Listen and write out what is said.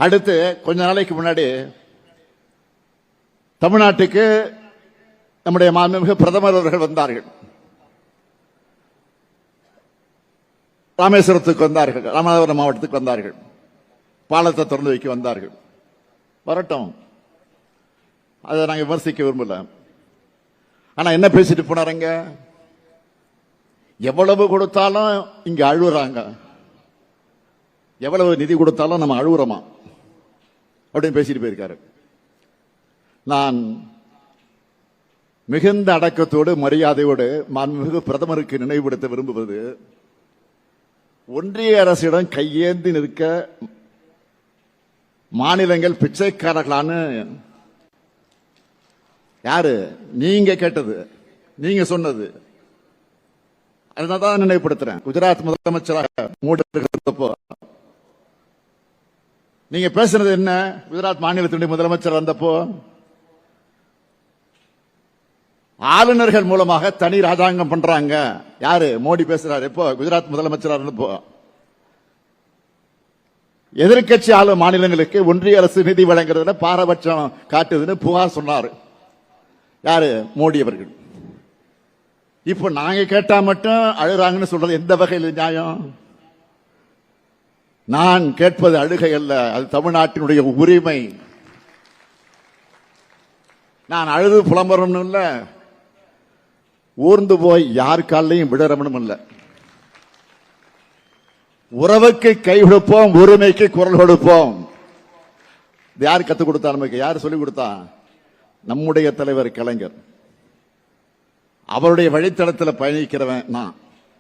அடுத்து கொஞ்ச நாளைக்கு முன்னாடி தமிழ்நாட்டுக்கு நம்முடைய மாண்புமிகு பிரதமர் அவர்கள் வந்தார்கள். ராமேஸ்வரத்துக்கு வந்தார்கள், ராமநாதபுரம் மாவட்டத்துக்கு வந்தார்கள், பாலத்தை திறந்து வைக்க வந்தார்கள். வரட்டும், அதை நாங்கள் விமர்சிக்க விரும்பல. ஆனா என்ன பேசிட்டு போனாருங்க? எவ்வளவு கொடுத்தாலும் இங்க அழுகுறாங்க, எவ்வளவு நிதி கொடுத்தாலும் நம்ம அழுகுறோமா அப்படின்னு பேசிட்டு போயிருக்காரு. நான் மிகுந்த அடக்கத்தோடு மரியாதையோடு மாண்புமிகு பிரதமருக்கு நினைவுபடுத்த விரும்புவது, ஒன்றிய அரசிடம் கையேந்தி நிற்க மாநிலங்கள் பிச்சைக்காரர்களான்னு யாரு? நீங்க கேட்டது, நீங்க சொன்னது. அதனால்தான் நினைவுபடுத்துறேன். குஜராத் முதலமைச்சராக மோடி இருந்தப்போ நீங்க பேசுனது என்ன? குஜராத் மாநிலத்தினுடைய முதலமைச்சர் வந்தப்போ ஆளுநர்கள் மூலமாக தனி ராஜாங்கம் பண்றாங்க. யாரு? மோடி பேசுறாரு. இப்போ குஜராத் முதலமைச்சராக இருந்தப்போ எதிர்கட்சி ஆளும் மாநிலங்களுக்கு ஒன்றிய அரசு நிதி வழங்குறதுல பாரபட்சம் காட்டுதுன்னு புகார் சொன்னார். யாரு? மோடி அவர்கள். இப்ப நாங்க கேட்டா மட்டும் அழுறாங்கன்னு சொல்றது எந்த வகையில் நியாயம்? நான் கேட்பது அழுகை அல்ல, அது தமிழ்நாட்டினுடைய உரிமை. நான் அழுது புலம்பரணும் இல்ல, ஊர்ந்து போய் யார் காலையும் விடறவனும் இல்ல. உறவுக்கு கை கொடுப்போம், உரிமைக்கு குரல் கொடுப்போம். யார் கத்துக் கொடுத்தா? நமக்கு யார் சொல்லிக் கொடுத்தா? நம்முடைய தலைவர் கலைஞர். அவருடைய வழித்தடத்தில் பயணிக்கிறவன் நான்.